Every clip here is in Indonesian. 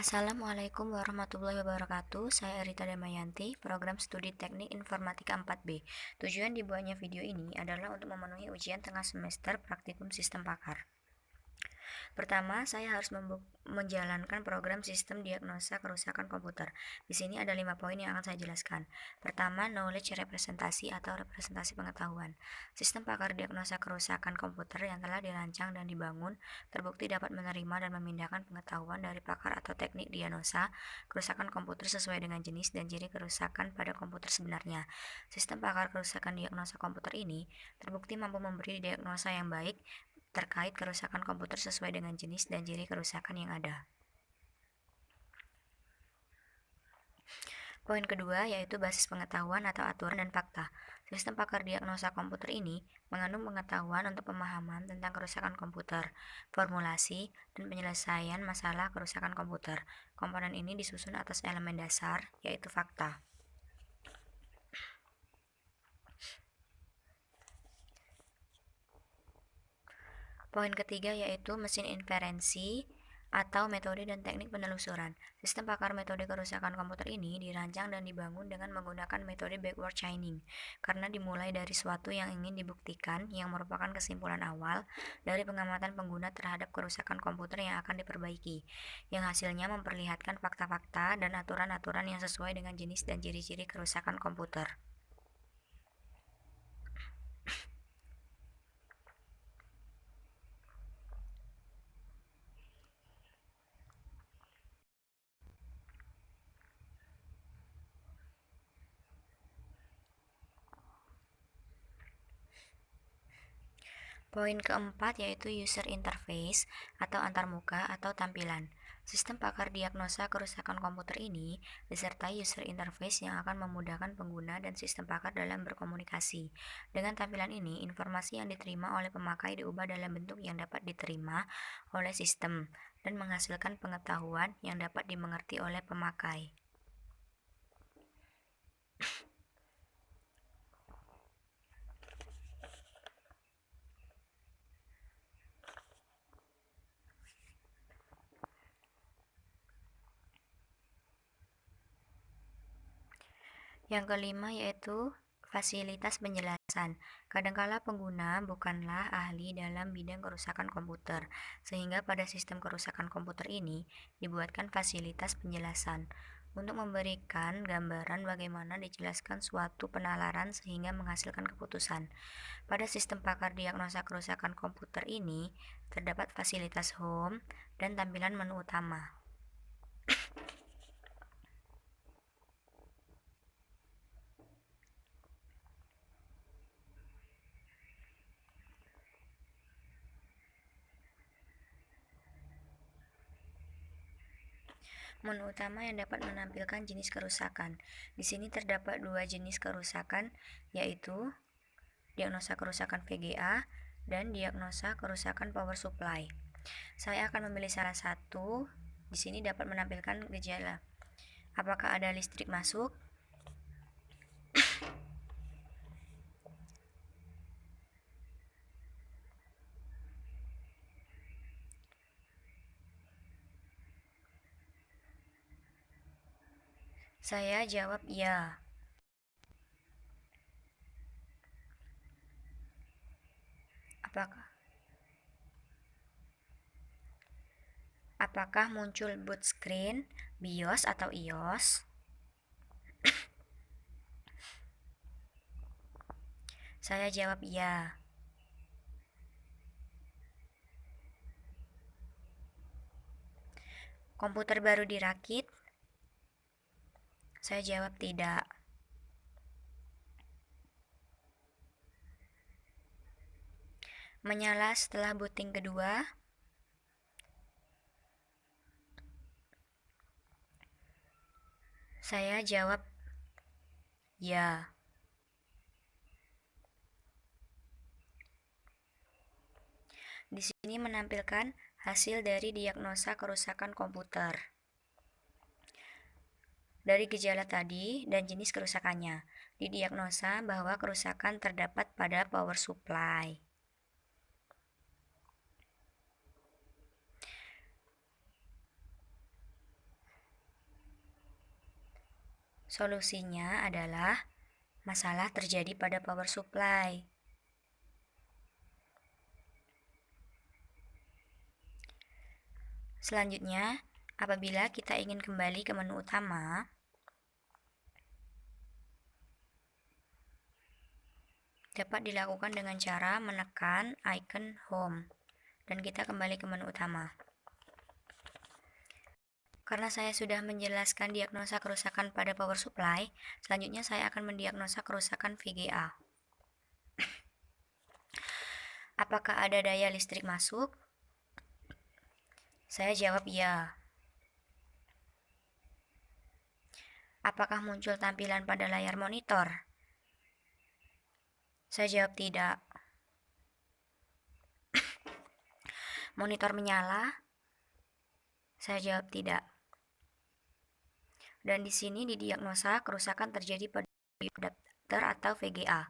Assalamualaikum warahmatullahi wabarakatuh. Saya Rita Damayanti, program studi Teknik Informatika 4B. Tujuan dibuatnya video ini adalah untuk memenuhi ujian tengah semester praktikum sistem pakar. Pertama, saya harus menjalankan program sistem diagnosa kerusakan komputer. Di sini ada 5 poin yang akan saya jelaskan. Pertama, knowledge representasi atau representasi pengetahuan. Sistem pakar diagnosa kerusakan komputer yang telah dirancang dan dibangun terbukti dapat menerima dan memindahkan pengetahuan dari pakar atau teknik diagnosa kerusakan komputer sesuai dengan jenis dan ciri kerusakan pada komputer sebenarnya. Sistem pakar kerusakan diagnosa komputer ini terbukti mampu memberi diagnosa yang baik terkait kerusakan komputer sesuai dengan jenis dan ciri kerusakan yang ada. Poin kedua yaitu basis pengetahuan atau aturan dan fakta. Sistem pakar diagnosa komputer ini mengandung pengetahuan untuk pemahaman tentang kerusakan komputer, formulasi, dan penyelesaian masalah kerusakan komputer. Komponen ini disusun atas elemen dasar, yaitu fakta. Poin ketiga yaitu mesin inferensi atau metode dan teknik penelusuran. Sistem pakar metode kerusakan komputer ini dirancang dan dibangun dengan menggunakan metode backward chaining, karena dimulai dari suatu yang ingin dibuktikan yang merupakan kesimpulan awal dari pengamatan pengguna terhadap kerusakan komputer yang akan diperbaiki, yang hasilnya memperlihatkan fakta-fakta dan aturan-aturan yang sesuai dengan jenis dan ciri-ciri kerusakan komputer. Poin keempat yaitu user interface atau antarmuka atau tampilan. Sistem pakar diagnosa kerusakan komputer ini disertai user interface yang akan memudahkan pengguna dan sistem pakar dalam berkomunikasi. Dengan tampilan ini, informasi yang diterima oleh pemakai diubah dalam bentuk yang dapat diterima oleh sistem dan menghasilkan pengetahuan yang dapat dimengerti oleh pemakai. Yang kelima yaitu fasilitas penjelasan. Kadangkala pengguna bukanlah ahli dalam bidang kerusakan komputer, sehingga pada sistem kerusakan komputer ini dibuatkan fasilitas penjelasan untuk memberikan gambaran bagaimana dijelaskan suatu penalaran sehingga menghasilkan keputusan. Pada sistem pakar diagnosa kerusakan komputer ini terdapat fasilitas home dan tampilan menu utama. Menu utama yang dapat menampilkan jenis kerusakan. Di sini terdapat dua jenis kerusakan, yaitu diagnosa kerusakan VGA dan diagnosa kerusakan power supply. Saya akan memilih salah satu. Di sini dapat menampilkan gejala. Apakah ada listrik masuk? Saya jawab ya. Apakah muncul boot screen, BIOS atau iOS? Saya jawab ya. Komputer baru dirakit? Saya jawab tidak. Menyala setelah booting kedua? Saya jawab ya. Di sini menampilkan hasil dari diagnosa kerusakan komputer. Dari gejala tadi dan jenis kerusakannya, didiagnosa bahwa kerusakan terdapat pada power supply. Solusinya adalah masalah terjadi pada power supply. Selanjutnya, apabila kita ingin kembali ke menu utama, dapat dilakukan dengan cara menekan icon home dan kita kembali ke menu utama. Karena saya sudah menjelaskan diagnosa kerusakan pada power supply, selanjutnya saya akan mendiagnosa kerusakan VGA. Apakah ada daya listrik masuk? Saya jawab iya. Apakah muncul tampilan pada layar monitor? Saya jawab tidak. Monitor menyala? Saya jawab tidak. Dan di sini didiagnosa kerusakan terjadi pada adapter atau VGA.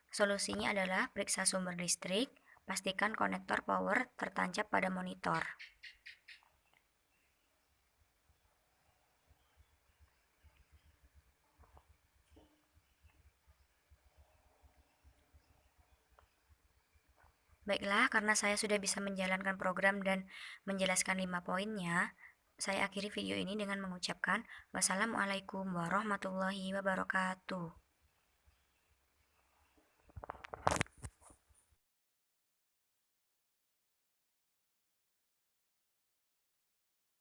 Solusinya adalah periksa sumber listrik, pastikan konektor power tertancap pada monitor. Baiklah, karena saya sudah bisa menjalankan program dan menjelaskan 5 poinnya, saya akhiri video ini dengan mengucapkan wassalamualaikum warahmatullahi wabarakatuh.